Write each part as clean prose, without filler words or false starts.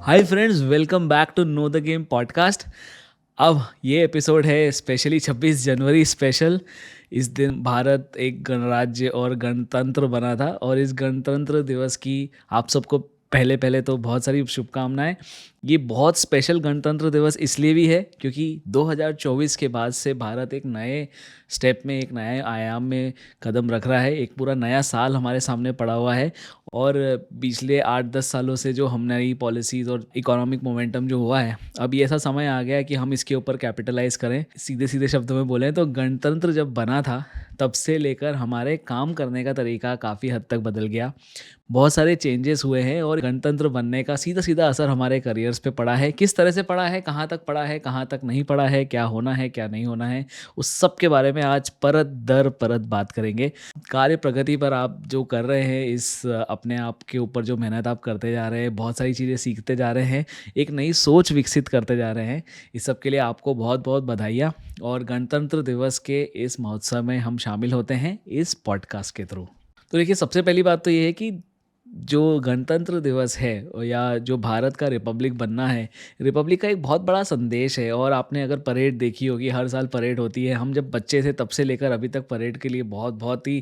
Hi friends, welcome back to know the game podcast. अब ये episode है specially 26 जनवरी special. इस दिन भारत एक गणराज्य और गणतंत्र बना था और इस गणतंत्र दिवस की आप सबको पहले पहले तो बहुत सारी शुभकामनाएं। ये बहुत स्पेशल गणतंत्र दिवस इसलिए भी है क्योंकि 2024 के बाद से भारत एक नए स्टेप में, एक नए आयाम में कदम रख रहा है। एक पूरा नया साल हमारे सामने पड़ा हुआ है और पिछले 8-10 सालों से जो हमने नई पॉलिसीज़ और इकोनॉमिक मोमेंटम जो हुआ है, अब ये ऐसा समय आ गया है कि हम इसके ऊपर कैपिटलाइज करें। सीधे सीधे शब्दों में बोलें तो गणतंत्र जब बना था तब से लेकर हमारे काम करने का तरीका काफ़ी हद तक बदल गया। बहुत सारे चेंजेस हुए हैं और गणतंत्र बनने का सीधा सीधा असर हमारे करियर्स पे पड़ा है। किस तरह से पड़ा है, कहाँ तक पड़ा है, कहाँ तक नहीं पड़ा है, क्या होना है, क्या नहीं होना है, उस सब के बारे में आज परत दर परत बात करेंगे। कार्य प्रगति पर आप जो कर रहे हैं, इस अपने आप के ऊपर जो मेहनत आप करते जा रहे हैं, बहुत सारी चीज़ें सीखते जा रहे हैं, एक नई सोच विकसित करते जा रहे हैं, इस सब के लिए आपको बहुत बहुत बधाइयाँ। और गणतंत्र दिवस के इस महोत्सव में हम शामिल होते हैं इस पॉडकास्ट के थ्रू। तो देखिए, सबसे पहली बात तो ये है कि जो गणतंत्र दिवस है या जो भारत का रिपब्लिक बनना है, रिपब्लिक का एक बहुत बड़ा संदेश है। और आपने अगर परेड देखी होगी, हर साल परेड होती है। हम जब बच्चे थे तब से लेकर अभी तक परेड के लिए बहुत बहुत ही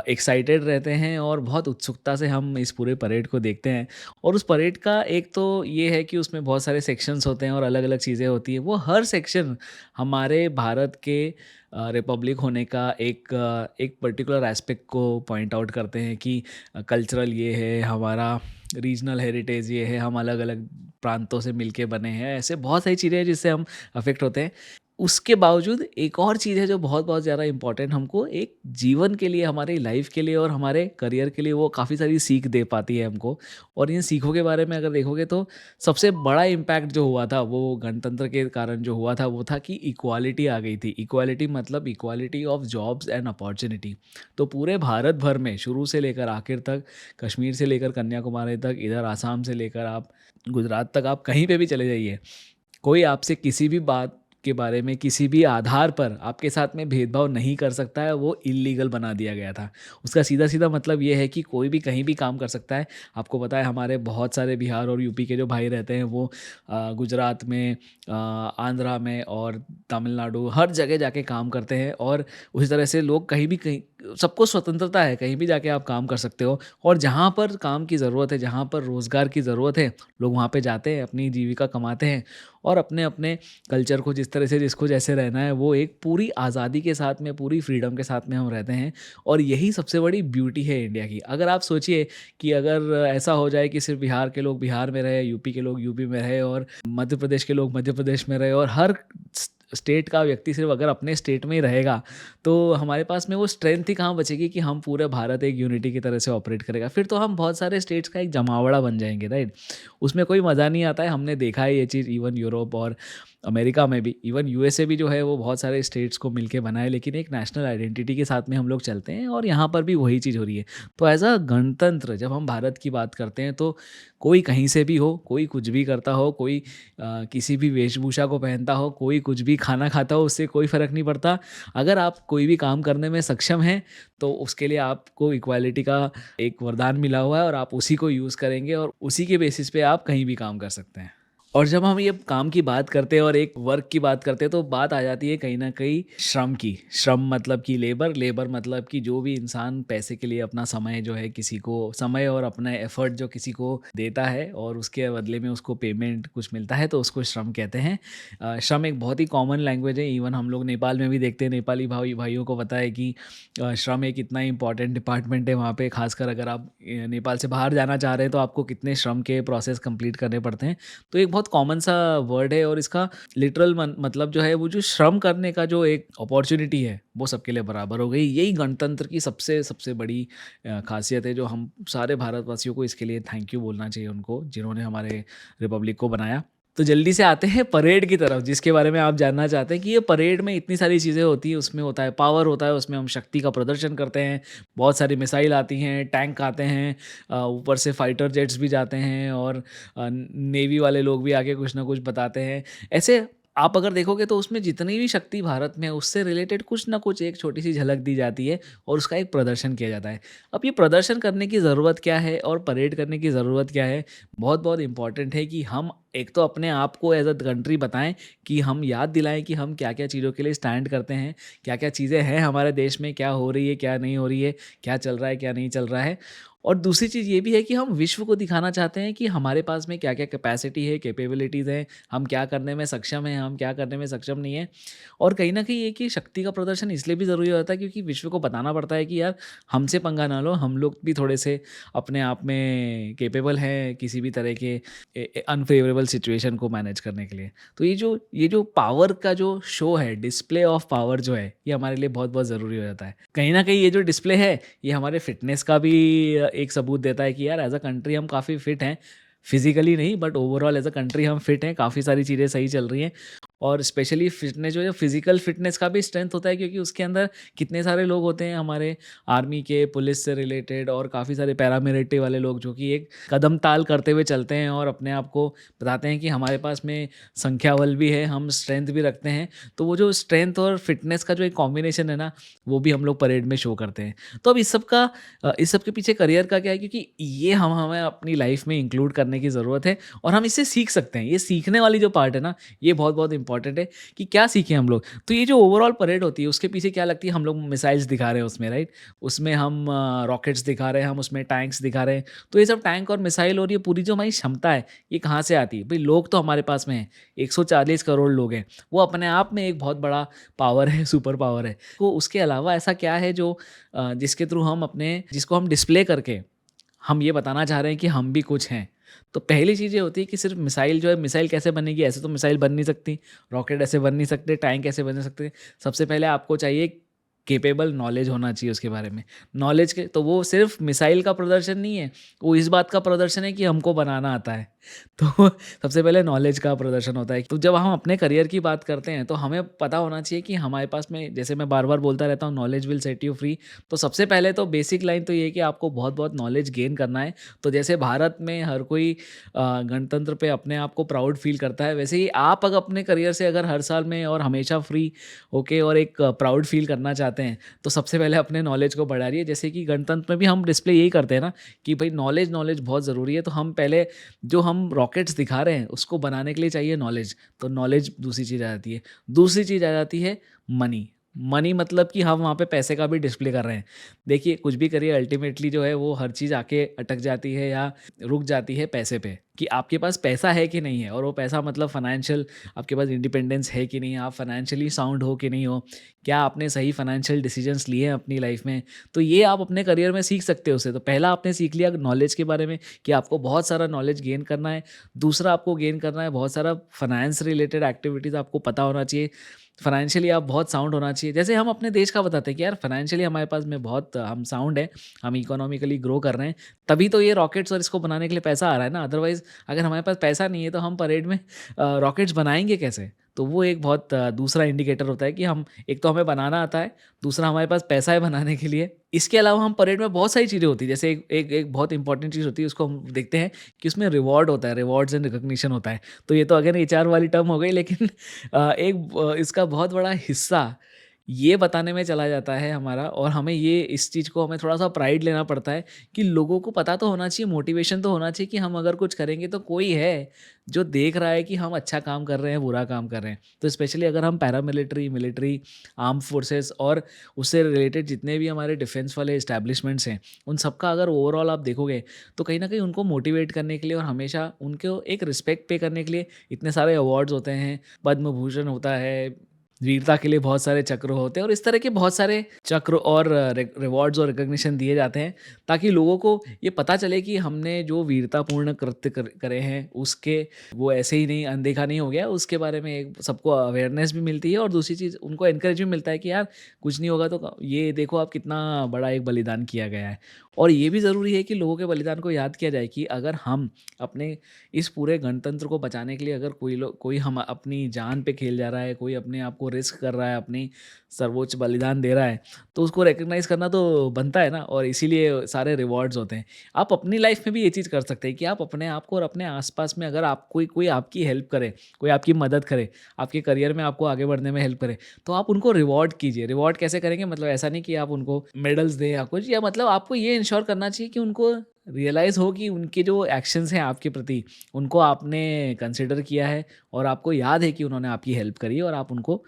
एक्साइटेड रहते हैं और बहुत उत्सुकता से हम इस पूरे परेड को देखते हैं। और उस परेड का एक तो ये है कि उसमें बहुत सारे सेक्शंस होते हैं और अलग अलग चीज़ें होती हैं। वो हर सेक्शन हमारे भारत के रिपब्लिक होने का एक पर्टिकुलर एस्पेक्ट को पॉइंट आउट करते हैं कि कल्चरल ये है हमारा, रीजनल हेरिटेज ये है, हम अलग अलग प्रांतों से मिलके बने हैं। ऐसे बहुत सारी चीज़ें हैं जिससे हम अफेक्ट होते हैं। उसके बावजूद एक और चीज़ है जो बहुत बहुत ज़्यादा इम्पोर्टेंट हमको एक जीवन के लिए, हमारी लाइफ के लिए और हमारे करियर के लिए, वो काफ़ी सारी सीख दे पाती है हमको। और इन सीखों के बारे में अगर देखोगे तो सबसे बड़ा इम्पैक्ट जो हुआ था वो गणतंत्र के कारण जो हुआ था वो था कि इक्वालिटी आ गई थी। इक्वालिटी मतलब equality of jobs and opportunity. तो पूरे भारत भर में शुरू से लेकर आखिर तक, कश्मीर से लेकर कन्याकुमारी तक, इधर आसाम से लेकर आप गुजरात तक, आप कहीं पे भी चले जाइए, कोई आपसे किसी भी बात के बारे में किसी भी आधार पर आपके साथ में भेदभाव नहीं कर सकता है। वो इल्लीगल बना दिया गया था। उसका सीधा सीधा मतलब ये है कि कोई भी कहीं भी काम कर सकता है। आपको पता है हमारे बहुत सारे बिहार और यूपी के जो भाई रहते हैं वो गुजरात में, आंध्रा में और तमिलनाडु, हर जगह जाके काम करते हैं। और उसी तरह से लोग कहीं भी, कहीं सबको स्वतंत्रता है, कहीं भी जाके आप काम कर सकते हो। और जहाँ पर काम की ज़रूरत है, जहाँ पर रोज़गार की ज़रूरत है, लोग वहाँ पे जाते हैं, अपनी जीविका कमाते हैं और अपने अपने कल्चर को, जिस तरह से जिसको जैसे रहना है, वो एक पूरी आज़ादी के साथ में, पूरी फ्रीडम के साथ में हम रहते हैं। और यही सबसे बड़ी ब्यूटी है इंडिया की। अगर आप सोचिए कि अगर ऐसा हो जाए कि सिर्फ बिहार के लोग बिहार में रहे, यूपी के लोग यूपी में रहे और मध्य प्रदेश के लोग मध्य प्रदेश में रहे और हर स्टेट का व्यक्ति सिर्फ अगर अपने स्टेट में ही रहेगा, तो हमारे पास में वो स्ट्रेंथ ही कहाँ बचेगी कि हम पूरे भारत एक यूनिटी की तरह से ऑपरेट करेगा। फिर तो हम बहुत सारे स्टेट्स का एक जमावड़ा बन जाएंगे, राइट। उसमें कोई मज़ा नहीं आता है। हमने देखा है ये चीज़ इवन यूरोप और अमेरिका में भी, इवन यूएसए भी जो है वो बहुत सारे स्टेट्स को मिलके बना है, लेकिन एक नेशनल आइडेंटिटी के साथ में हम लोग चलते हैं और यहाँ पर भी वही चीज़ हो रही है। तो एज अ गणतंत्र जब हम भारत की बात करते हैं तो कोई कहीं से भी हो, कोई कुछ भी करता हो, कोई किसी भी वेशभूषा को पहनता हो, कोई कुछ भी खाना खाता हो, उससे कोई फ़र्क नहीं पड़ता। अगर आप कोई भी काम करने में सक्षम हैं तो उसके लिए आपको इक्वालिटी का एक वरदान मिला हुआ है और आप उसी को यूज़ करेंगे और उसी के बेसिस पे आप कहीं भी काम कर सकते हैं। और जब हम ये काम की बात करते हैं और एक वर्क की बात करते हैं तो बात आ जाती है कहीं न कहीं श्रम की। श्रम मतलब कि लेबर, लेबर मतलब कि जो भी इंसान पैसे के लिए अपना समय जो है किसी को, समय और अपना एफ़र्ट जो किसी को देता है और उसके बदले में उसको पेमेंट कुछ मिलता है, तो उसको श्रम कहते हैं। श्रम एक बहुत ही कॉमन लैंग्वेज है। इवन हम लोग नेपाल में भी देखते हैं, नेपाली भाइयों को पता है कि श्रम एक इतना इम्पॉर्टेंट डिपार्टमेंट है वहाँ पे। ख़ासकर अगर आप नेपाल से बाहर जाना चाह रहे हैं तो आपको कितने श्रम के प्रोसेस कंप्लीट करने पड़ते हैं। तो एक बहुत कॉमन सा वर्ड है और इसका लिटरल मतलब जो है वो जो श्रम करने का जो एक अपॉर्चुनिटी है वो सबके लिए बराबर हो गई। यही गणतंत्र की सबसे सबसे बड़ी खासियत है, जो हम सारे भारतवासियों को इसके लिए थैंक यू बोलना चाहिए उनको, जिन्होंने हमारे रिपब्लिक को बनाया। तो जल्दी से आते हैं परेड की तरफ, जिसके बारे में आप जानना चाहते हैं कि ये परेड में इतनी सारी चीज़ें होती हैं। उसमें होता है पावर, होता है उसमें हम शक्ति का प्रदर्शन करते हैं, बहुत सारी मिसाइल आती हैं, टैंक आते हैं, ऊपर से फाइटर जेट्स भी जाते हैं और नेवी वाले लोग भी आके कुछ ना कुछ बताते हैं। ऐसे आप अगर देखोगे तो उसमें जितनी भी शक्ति भारत में है उससे रिलेटेड कुछ ना कुछ एक छोटी सी झलक दी जाती है और उसका एक प्रदर्शन किया जाता है। अब ये प्रदर्शन करने की ज़रूरत क्या है और परेड करने की ज़रूरत क्या है, बहुत बहुत इंपॉर्टेंट है कि हम एक तो अपने आप को एज अ कंट्री बताएं, कि हम याद दिलाएं कि हम क्या क्या चीज़ों के लिए स्टैंड करते हैं, क्या क्या चीज़ें हैं हमारे देश में, क्या हो रही है क्या नहीं हो रही है, क्या चल रहा है क्या नहीं चल रहा है। और दूसरी चीज़ ये भी है कि हम विश्व को दिखाना चाहते हैं कि हमारे पास में क्या क्या कैपेसिटी है, कैपेबिलिटीज़ हैं, हम क्या करने में सक्षम हैं, हम क्या करने में सक्षम नहीं हैं। और कहीं न कहीं ये कि शक्ति का प्रदर्शन इसलिए भी ज़रूरी होता है क्योंकि विश्व को बताना पड़ता है कि यार हमसे पंगा ना लो, हम लोग भी थोड़े से अपने आप में कैपेबल हैं किसी भी तरह के अनफेवरेबल सिचुएशन को मैनेज करने के लिए। तो ये जो पावर का जो शो है, डिस्प्ले ऑफ पावर जो है, ये हमारे लिए बहुत-बहुत ज़रूरी हो जाता है। कहीं न कहीं ये जो डिस्प्ले है, ये हमारे फिटनेस का भी एक सबूत देता है कि यार एज़ अ कंट्री हम काफ़ी फिट हैं। फिज़िकली नहीं but overall as a country हम फिट हैं, काफ़ी सारी चीज़ें सही चल रही हैं। और स्पेशली फिटनेस जो है, फिज़िकल फिटनेस का भी स्ट्रेंथ होता है क्योंकि उसके अंदर कितने सारे लोग होते हैं हमारे आर्मी के, पुलिस से रिलेटेड और काफ़ी सारे पैरामिलिट्री वाले लोग जो कि एक कदम ताल करते हुए चलते हैं और अपने आप को बताते हैं कि हमारे पास में संख्या बल भी है, हम स्ट्रेंथ भी रखते हैं। तो वो जो स्ट्रेंथ और फिटनेस का जो एक कॉम्बिनेशन है ना, वो भी हम लोग परेड में शो करते हैं। तो अब इस सब के पीछे करियर का क्या है, क्योंकि ये हम हमें अपनी लाइफ में इंक्लूड करने की ज़रूरत है और हम इससे सीख सकते हैं। ये सीखने वाली जो पार्ट है ना, ये बहुत-बहुत इम्पोर्टेंट है कि क्या सीखें हम लोग। तो ये जो ओवरऑल परेड होती है उसके पीछे क्या लगती है, हम लोग मिसाइल्स दिखा रहे हैं उसमें, राइट? उसमें हम रॉकेट्स दिखा रहे हैं, हम उसमें टैंक्स दिखा रहे हैं। तो ये सब टैंक और मिसाइल और ये पूरी जो हमारी क्षमता है, ये कहाँ से आती है? भई लोग तो हमारे पास में हैं, 140 करोड़ लोग हैं। वो अपने आप में एक बहुत बड़ा पावर है, सुपर पावर है। तो उसके अलावा ऐसा क्या है जो जिसके थ्रू हम अपने जिसको हम डिस्प्ले करके हम ये बताना चाह रहे हैं कि हम भी कुछ हैं। तो पहली चीज़ ये होती है कि सिर्फ़ मिसाइल जो है, मिसाइल कैसे बनेगी? ऐसे तो मिसाइल बन नहीं सकती, रॉकेट ऐसे बन नहीं सकते, टैंक ऐसे बन नहीं सकते। सबसे पहले आपको चाहिए कैपेबल नॉलेज होना चाहिए उसके बारे में। नॉलेज के तो वो सिर्फ़ मिसाइल का प्रदर्शन नहीं है, वो इस बात का प्रदर्शन है कि हमको बनाना आता है। तो सबसे पहले नॉलेज का प्रदर्शन होता है। तो जब हम अपने करियर की बात करते हैं, तो हमें पता होना चाहिए कि हमारे पास में, जैसे मैं बार-बार बोलता रहता हूँ, knowledge will set you free. तो सबसे पहले तो बेसिक लाइन तो ये है कि आपको बहुत-बहुत नॉलेज गेन करना है। तो जैसे भारत में हर कोई गणतंत्र पे अपने आप को प्राउड फ़ील करता है, वैसे ही आप अगर अपने करियर से अगर हर साल में और हमेशा फ्री होके और एक प्राउड फ़ील करना चाहते हैं, तो सबसे पहले अपने नॉलेज को बढ़ाइए। जैसे कि गणतंत्र में भी हम डिस्प्ले यही करते हैं ना, कि भई नॉलेज, नॉलेज बहुत ज़रूरी है। तो हम पहले जो हम रॉकेट्स दिखा रहे हैं, उसको बनाने के लिए चाहिए नॉलेज। तो नॉलेज दूसरी चीज़ आ जाती है। दूसरी चीज़ आ जाती है मनी। मनी मतलब कि हम वहाँ पे पैसे का भी डिस्प्ले कर रहे हैं। देखिए, कुछ भी करिए अल्टीमेटली जो है वो हर चीज़ आके अटक जाती है या रुक जाती है पैसे पे, कि आपके पास पैसा है कि नहीं है, और वो पैसा मतलब फाइनेंशियल, आपके पास इंडिपेंडेंस है कि नहीं, आप फाइनेंशियली साउंड हो कि नहीं हो, क्या आपने सही फाइनेंशियल डिसीजंस लिए हैं अपनी लाइफ में। तो ये आप अपने करियर में सीख सकते हो उससे। तो पहला आपने सीख लिया नॉलेज के बारे में कि आपको बहुत सारा नॉलेज गेन करना है। दूसरा आपको गेन करना है बहुत सारा फाइनेंस रिलेटेड एक्टिविटीज़ आपको पता होना चाहिए। फाइनेंशियली आप बहुत साउंड होना चाहिए। जैसे हम अपने देश का बताते हैं कि यार फाइनेंशियली हमारे पास में बहुत हम साउंड है, हम इकोनॉमिकली ग्रो कर रहे हैं, तभी तो ये रॉकेट्स और इसको बनाने के लिए पैसा आ रहा है ना। अदरवाइज़ अगर हमारे पास पैसा नहीं है तो हम परेड में रॉकेट्स बनाएँगे कैसे? तो वो एक बहुत दूसरा इंडिकेटर होता है कि हम, एक तो हमें बनाना आता है, दूसरा हमारे पास पैसा है बनाने के लिए। इसके अलावा हम परेड में बहुत सारी चीज़ें होती हैं, जैसे एक बहुत इंपॉर्टेंट चीज़ होती है, उसको हम देखते हैं कि उसमें रिवॉर्ड होता है, रिवॉर्ड्स एंड रिकॉग्निशन होता है। तो ये तो अगेन एचआर वाली टर्म हो गई, लेकिन इसका बहुत बड़ा हिस्सा ये बताने में चला जाता है हमारा, और हमें ये इस चीज़ को हमें थोड़ा-सा प्राइड लेना पड़ता है कि लोगों को पता तो होना चाहिए, मोटिवेशन तो होना चाहिए कि हम अगर कुछ करेंगे तो कोई है जो देख रहा है कि हम अच्छा काम कर रहे हैं, बुरा काम कर रहे हैं। तो स्पेशली अगर हम पैरामिलिट्री, मिलिट्री, आर्म फोर्सेस और उससे रिलेटेड जितने भी हमारे डिफेंस वाले एस्टैब्लिशमेंट्स हैं, उन सबका अगर ओवरऑल आप देखोगे, तो कहीं न कहीं उनको मोटिवेट करने के लिए और हमेशा उनको एक रिस्पेक्ट पे करने के लिए इतने सारे अवार्ड्स होते हैं। पद्म भूषण होता है, वीरता के लिए बहुत सारे चक्र होते हैं, और इस तरह के बहुत सारे चक्र और रिवॉर्ड्स और रिकॉग्निशन दिए जाते हैं, ताकि लोगों को ये पता चले कि हमने जो वीरतापूर्ण कृत्य करे हैं, उसके वो ऐसे ही नहीं अनदेखा नहीं हो गया, उसके बारे में एक सबको अवेयरनेस भी मिलती है, और दूसरी चीज़ उनको एनकरेज भी मिलता है कि यार कुछ नहीं होगा, तो ये देखो आप कितना बड़ा एक बलिदान किया गया है। और ये भी ज़रूरी है कि लोगों के बलिदान को याद किया जाए कि अगर हम अपने इस पूरे गणतंत्र को बचाने के लिए, अगर कोई हम अपनी जान पे खेल जा रहा है, कोई अपने आप को रिस्क कर रहा है, अपनी सर्वोच्च बलिदान दे रहा है, तो उसको रिकॉग्नाइज़ करना तो बनता है ना, और इसीलिए सारे रिवॉर्ड्स होते हैं। आप अपनी लाइफ में भी ये चीज़ कर सकते हैं कि आप अपने आप को और अपने आस-पास में अगर आप कोई कोई आपकी हेल्प करे, कोई आपकी मदद करे, आपके करियर में आपको आगे बढ़ने में हेल्प करे, तो आप उनको रिवॉर्ड कीजिए। रिवॉर्ड कैसे करेंगे? मतलब ऐसा नहीं कि आप उनको मेडल्स दें या कुछ, या मतलब आपको ये इंश्योर करना चाहिए कि उनको रियलाइज़ हो कि उनके जो एक्शंस हैं आपके प्रति, उनको आपने कंसिडर किया है और आपको याद है कि उन्होंने आपकी हेल्प करी है, और आप उनको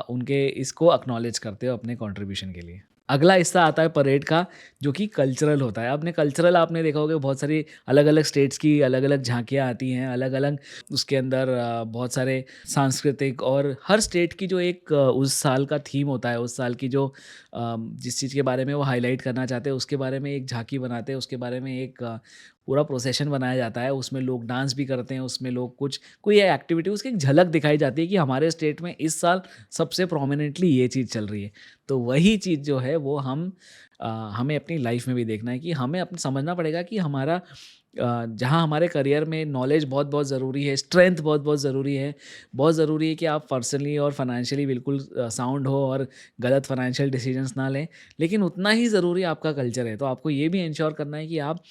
उनके इसको एक्नॉलेज करते हो अपने कंट्रीब्यूशन के लिए। अगला हिस्सा आता है परेड का, जो कि कल्चरल होता है। आपने देखा होगा बहुत सारी अलग-अलग स्टेट्स की अलग-अलग झाँकियाँ आती हैं, अलग-अलग उसके अंदर बहुत सारे सांस्कृतिक, और हर स्टेट की जो एक उस साल का थीम होता है, उस साल की जो जिस चीज़ के बारे में वो हाइलाइट करना चाहते हैं, उसके बारे में एक झाँकी बनाते हैं, उसके बारे में एक पूरा प्रोसेशन बनाया जाता है। उसमें लोग डांस भी करते हैं, उसमें लोग कुछ कोई एक्टिविटी, उसकी एक झलक दिखाई जाती है कि हमारे स्टेट में इस साल सबसे प्रोमिनेंटली ये चीज़ चल रही है। तो वही चीज़ जो है वो हमें अपनी लाइफ में भी देखना है कि हमें अपना समझना पड़ेगा कि जहाँ हमारे करियर में नॉलेज बहुत-बहुत ज़रूरी है, स्ट्रेंथ बहुत-बहुत ज़रूरी है। बहुत ज़रूरी है कि आप पर्सनली और फाइनेंशियली बिल्कुल साउंड हो और गलत फाइनेंशियल डिसीजंस ना लें। लेकिन उतना ही ज़रूरी आपका कल्चर है। तो आपको ये भी एंश्योर करना है कि आप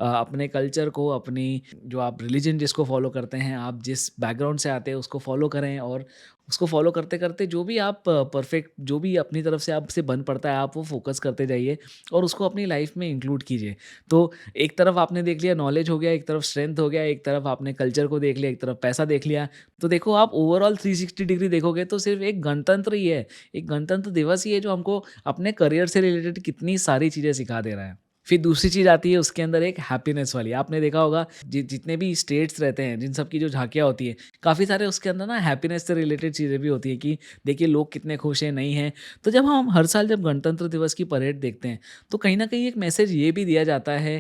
अपने कल्चर को, अपनी जो आप रिलीजन जिसको फ़ॉलो करते हैं, आप जिस बैकग्राउंड से आते हैं उसको फ़ॉलो करें, और उसको फ़ॉलो करते-करते जो भी आप परफ़ेक्ट, जो भी अपनी तरफ से आपसे बन पड़ता है, आप वो फ़ोकस करते जाइए और उसको अपनी लाइफ़ में इंक्लूड कीजिए। तो एक तरफ आपने देख लिया नॉलेज हो गया, एक तरफ स्ट्रेंथ हो गया, एक तरफ आपने कल्चर को देख लिया, एक तरफ पैसा देख लिया। तो देखो, आप ओवरऑल 360 डिग्री देखोगे तो सिर्फ़ एक गणतंत्र ही है, एक गणतंत्र दिवस ही है जो हमको अपने करियर से रिलेटेड कितनी सारी चीज़ें सिखा दे रहा है। फिर दूसरी चीज़ आती है उसके अंदर, एक हैप्पीनेस वाली। आपने देखा होगा जितने भी स्टेट्स रहते हैं, जिन सब की जो झाँकियाँ होती हैं, काफ़ी सारे उसके अंदर ना हैप्पीनेस से रिलेटेड चीज़ें भी होती हैं कि देखिए लोग कितने खुश हैं, नहीं हैं। तो जब हम हर साल जब गणतंत्र दिवस की परेड देखते हैं, तो कहीं न कहीं एक मैसेज ये भी दिया जाता है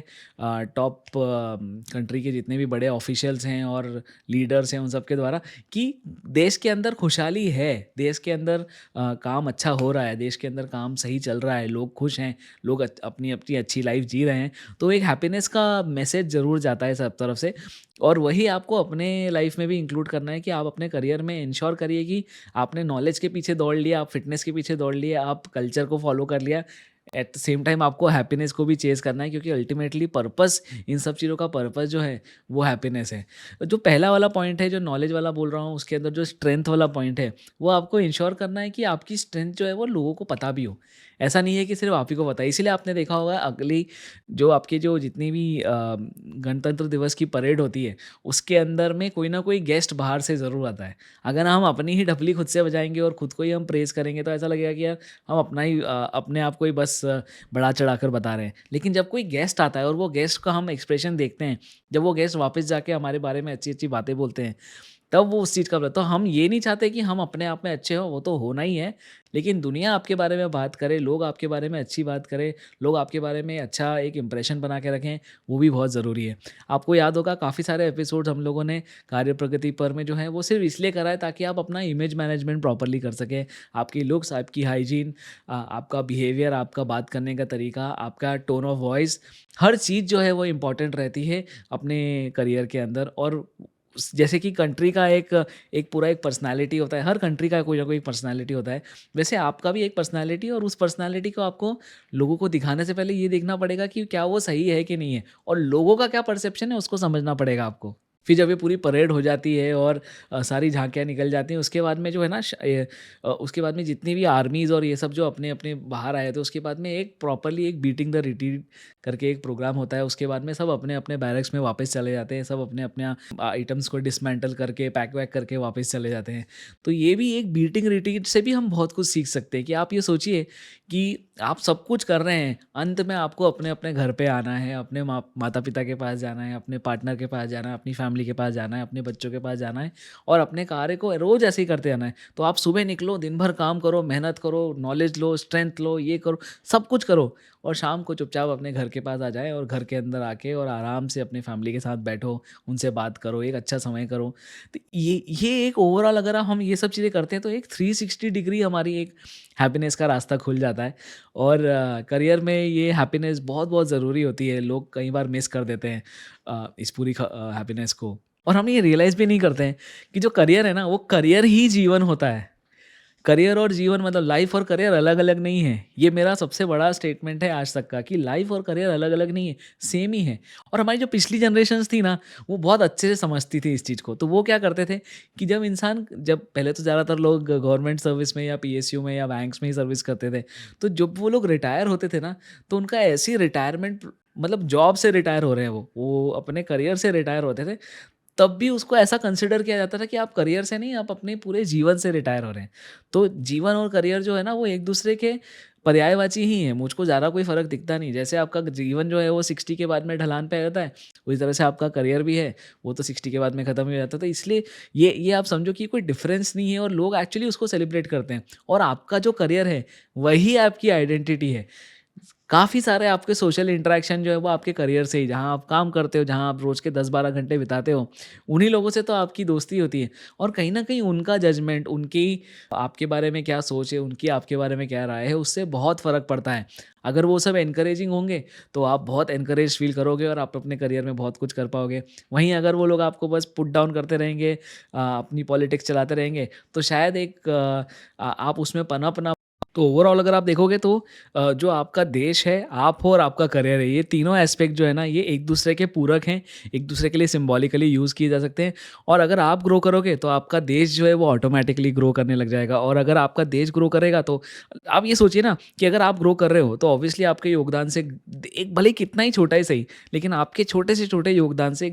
टॉप कंट्री के जितने भी बड़े ऑफिशियल्स हैं और लीडर्स हैं, उन सब के द्वारा, कि देश के अंदर खुशहाली है, देश के अंदर काम अच्छा हो रहा है, देश के अंदर काम सही चल रहा है, लोग खुश हैं, लोग अपनी अच्छी लाइफ जी रहे हैं। तो एक हैप्पीनेस का मैसेज ज़रूर जाता है सब तरफ से, और वही आपको अपने लाइफ में भी इंक्लूड करना है कि आप अपने करियर में इंश्योर करिए कि आपने नॉलेज के पीछे दौड़ लिया, आप फिटनेस के पीछे दौड़ लिए, आप कल्चर को फॉलो कर लिया। एट द सेम टाइम आपको हैप्पीनेस को भी चेज़ करना है, क्योंकि अल्टीमेटली पर्पस, इन सब चीज़ों का पर्पस जो है वो हैप्पीनेस है। जो पहला वाला पॉइंट है, जो नॉलेज वाला बोल रहा हूँ, उसके अंदर जो स्ट्रेंथ वाला पॉइंट है, वो आपको इंश्योर करना है कि आपकी स्ट्रेंथ जो है वो लोगों को पता भी हो। ऐसा नहीं है कि सिर्फ आप ही को पता है। इसीलिए आपने देखा होगा, अगली जो आपकी जो जितनी भी गणतंत्र दिवस की परेड होती है, उसके अंदर में कोई ना कोई गेस्ट बाहर से ज़रूर आता है। अगर हम अपनी ही ढपली खुद से बजाएँगे और खुद को ही हम प्रेज़ करेंगे, तो ऐसा लगेगा कि यार हम अपने आप को ही बस बढ़ा चढ़ाकर बता रहे हैं। लेकिन जब कोई गेस्ट आता है और वो गेस्ट का हम एक्सप्रेशन देखते हैं, जब वो गेस्ट वापस जाके हमारे बारे में अच्छी-अच्छी बातें बोलते हैं, तब वो उस चीज़ का, तो हम ये नहीं चाहते कि हम अपने आप में अच्छे हों, वो तो होना ही है। लेकिन दुनिया आपके बारे में बात करे, लोग आपके बारे में अच्छी बात करें, लोग आपके बारे में अच्छा एक इंप्रेशन बना के रखें, वो भी बहुत ज़रूरी है। आपको याद होगा, काफ़ी सारे एपिसोड्स हम लोगों ने कार्य प्रगति पर में जो है वो सिर्फ़ इसलिए करा है ताकि आप अपना इमेज मैनेजमेंट प्रॉपर्ली कर सकें। आपकी लुक्स, आपकी हाइजीन, आपका बिहेवियर, आपका बात करने का तरीका, आपका टोन ऑफ वॉइस, हर चीज़ जो है वो इम्पोर्टेंट रहती है अपने करियर के अंदर। और जैसे कि कंट्री का एक एक पूरा एक पर्सनालिटी होता है, हर कंट्री का कोई ना कोई पर्सनालिटी होता है, वैसे आपका भी एक पर्सनालिटी है, और उस पर्सनालिटी को आपको लोगों को दिखाने से पहले ये देखना पड़ेगा कि क्या वो सही है कि नहीं है, और लोगों का क्या परसेप्शन है उसको समझना पड़ेगा आपको। फिर जब ये पूरी परेड हो जाती है और सारी झांकियाँ निकल जाती हैं, उसके बाद में जो है ना उसके बाद में जितनी भी आर्मीज़ और ये सब जो अपने-अपने बाहर आए थे, उसके बाद में एक प्रॉपर्ली एक बीटिंग द रिट्रीट करके एक प्रोग्राम होता है। उसके बाद में सब अपने-अपने बैरक्स में वापस चले जाते हैं, सब अपने-अपने आइटम्स को डिसमेंटल करके, पैक-वैक करके वापस चले जाते हैं। तो ये भी एक बीटिंग रिट्रीट से भी हम बहुत कुछ सीख सकते हैं कि आप ये सोचिए कि आप सब कुछ कर रहे हैं, अंत में आपको अपने-अपने घर पे आना है, अपने माता-पिता के पास जाना है, अपने पार्टनर के पास जाना है, अपनी फैमिली के पास जाना है, अपने बच्चों के पास जाना है, और अपने कार्य को रोज़ ऐसे ही करते जाना है। तो आप सुबह निकलो, दिन भर काम करो, मेहनत करो, नॉलेज लो, स्ट्रेंथ लो, ये करो, सब कुछ करो, और शाम को चुपचाप अपने घर के पास आ जाएँ और घर के अंदर आके और आराम से अपनी फैमिली के साथ बैठो, उनसे बात करो, एक अच्छा समय करो। तो ये एक ओवरऑल अगर हम ये सब चीज़ें करते हैं, तो एक 360 डिग्री हमारी एक हैप्पीनेस का रास्ता खुल जाता है। और करियर में ये हैप्पीनेस बहुत-बहुत ज़रूरी होती है। लोग कई बार मिस कर देते हैं इस पूरी हैप्पीनेस को, और हम ये रियलाइज़ भी नहीं करते हैं कि जो करियर है ना, वो करियर ही जीवन होता है। करियर और जीवन मतलब लाइफ और करियर अलग अलग नहीं है। ये मेरा सबसे बड़ा स्टेटमेंट है आज तक का कि लाइफ और करियर अलग अलग नहीं है, सेम ही है। और हमारी जो पिछली जनरेशन्स थी ना, वो बहुत अच्छे से समझती थी इस चीज़ को। तो वो क्या करते थे कि जब पहले तो ज़्यादातर लोग गवर्नमेंट सर्विस में या पीएसयू में या बैंक्स में ही सर्विस करते थे। तो जब वो लोग रिटायर होते थे ना, तो उनका ऐसी रिटायरमेंट मतलब जॉब से रिटायर हो रहे हैं, वो अपने करियर से रिटायर होते थे। तब भी उसको ऐसा कंसिडर किया जाता था कि आप करियर से नहीं, आप अपने पूरे जीवन से रिटायर हो रहे हैं। तो जीवन और करियर जो है ना, वो एक दूसरे के पर्यायवाची ही हैं। मुझको ज़्यादा कोई फ़र्क दिखता नहीं। जैसे आपका जीवन जो है वो 60 के बाद में ढलान पे आ जाता है, उसी तरह से आपका करियर भी है, वो तो 60 के बाद में ख़त्म हो जाता है। तो इसलिए ये आप समझो कि कोई डिफ़रेंस नहीं है और लोग एक्चुअली उसको सेलिब्रेट करते हैं। और आपका जो करियर है, वही आपकी आइडेंटिटी है। काफ़ी सारे आपके सोशल इंटरेक्शन जो है वो आपके करियर से ही, जहाँ आप काम करते हो, जहाँ आप रोज़ के 10-12 घंटे बिताते हो, उन्हीं लोगों से तो आपकी दोस्ती होती है। और कहीं न कहीं उनका जजमेंट, उनकी आपके बारे में क्या सोच है, उनकी आपके बारे में क्या राय है, उससे बहुत फ़र्क पड़ता है। अगर वो सब एनकरेजिंग होंगे, तो आप बहुत एनकरेज फ़ील करोगे और आप अपने करियर में बहुत कुछ कर पाओगे। वहीं अगर वो लोग आपको बस पुट डाउन करते रहेंगे, अपनी पॉलिटिक्स चलाते रहेंगे, तो शायद आप उसमें पनप ना। तो ओवरऑल अगर आप देखोगे तो जो आपका देश है, आप हो और आपका करियर है, ये तीनों एस्पेक्ट जो है ना, ये एक दूसरे के पूरक हैं, एक दूसरे के लिए सिंबॉलिकली यूज़ किए जा सकते हैं। और अगर आप ग्रो करोगे तो आपका देश जो है वो ऑटोमेटिकली ग्रो करने लग जाएगा। और अगर आपका देश ग्रो करेगा तो आप ये सोचिए ना कि अगर आप ग्रो कर रहे हो तो ऑब्वियसली आपके योगदान से एक भले ही कितना ही छोटा ही सही, लेकिन आपके छोटे से छोटे योगदान से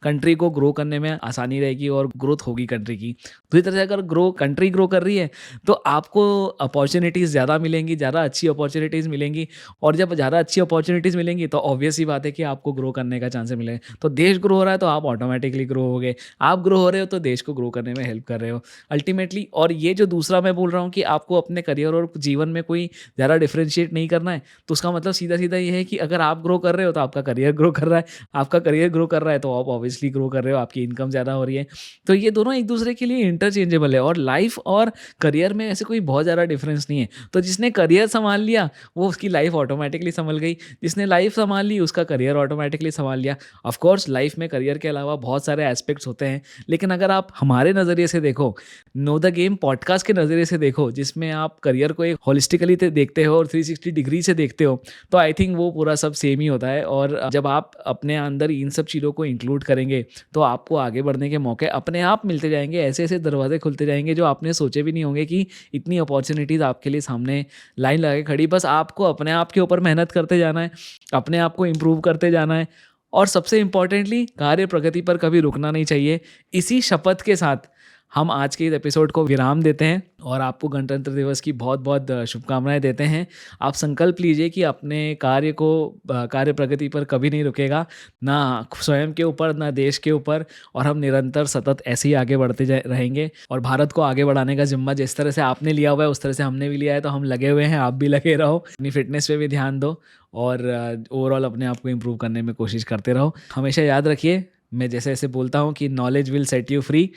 कंट्री को ग्रो करने में आसानी रहेगी और ग्रोथ होगी कंट्री की। दूसरी तरह से अगर कंट्री ग्रो कर रही है, तो आपको अपॉर्च्युनिटीज़ ज़्यादा मिलेंगी, ज़्यादा अच्छी अपॉर्च्युनिटीज़ मिलेंगी। और जब ज़्यादा अच्छी अपॉर्च्युनिटीज़ मिलेंगी तो ऑब्वियस सी बात है कि आपको ग्रो करने का चांस मिलेगा। तो देश ग्रो हो रहा है तो आप ऑटोमेटिकली ग्रो होगे। आप ग्रो हो रहे हो तो देश को ग्रो करने में हेल्प कर रहे हो अल्टीमेटली। और ये जो दूसरा मैं बोल रहा हूँ कि आपको अपने करियर और जीवन में कोई ज़्यादा डिफरेंशिएट नहीं करना है, तो उसका मतलब सीधा-सीधा ये है कि अगर आप ग्रो कर रहे हो तो आपका करियर ग्रो कर रहा है, आपका करियर ग्रो कर रहा है तो आप ऑब्वियसली ग्रो कर रहे हो, आपकी इनकम ज़्यादा हो रही है। तो ये दोनों एक दूसरे के लिए इंटरचेंजेबल है और लाइफ और करियर में ऐसे कोई बहुत ज़्यादा डिफरेंस नहीं है। तो जिसने करियर सँभाल लिया, वो उसकी लाइफ ऑटोमैटिकली सँभल गई। जिसने लाइफ सँभाल ली, उसका करियर ऑटोमैटिकली सँभाल लिया। ऑफ़ कोर्स लाइफ में करियर के अलावा बहुत सारे एस्पेक्ट्स होते हैं, लेकिन अगर आप हमारे नज़रिए से देखो, नो द गेम पॉडकास्ट के नज़रिए से देखो, जिसमें आप करियर को एक होलिस्टिकली देखते हो और 360 डिग्री से देखते हो, तो आई थिंक वो पूरा सब सेम ही होता है। और जब आप अपने अंदर इन सब चीज़ों को इंक्लूड करेंगे, तो आपको आगे बढ़ने के मौके अपने आप मिलते जाएँगे। ऐसे-ऐसे दरवाज़े खुलते जाएँगे जो आपने सोचे भी नहीं होंगे कि इतनी अपॉर्च्युनिटीज़ आपके लिए सामने लाइन लगा के खड़ी। बस आपको अपने आप के ऊपर मेहनत करते जाना है, अपने आप को इम्प्रूव करते जाना है और सबसे इम्पोर्टेंटली कार्य प्रगति पर कभी रुकना नहीं चाहिए। इसी शपथ के साथ हम आज के इस एपिसोड को विराम देते हैं और आपको गणतंत्र दिवस की बहुत-बहुत शुभकामनाएँ देते हैं। आप संकल्प लीजिए कि अपने कार्य प्रगति पर कभी नहीं रुकेगा, ना स्वयं के ऊपर, ना देश के ऊपर। और हम निरंतर सतत ऐसे ही आगे बढ़ते रहेंगे और भारत को आगे बढ़ाने का ज़िम्मा जिस तरह से आपने लिया हुआ है, उस तरह से हमने भी लिया है। तो हम लगे हुए हैं, आप भी लगे रहो। अपनी फ़िटनेस पे भी ध्यान दो और ओवरऑल अपने आप को इम्प्रूव करने में कोशिश करते रहो। हमेशा याद रखिए, मैं जैसे-जैसे बोलता हूँ कि knowledge will set you free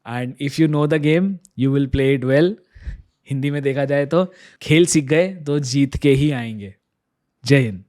and if you know the game you will play it well. Hindi में देखा जाए तो खेल सीख गए तो जीत के ही आएंगे। जय हिंद।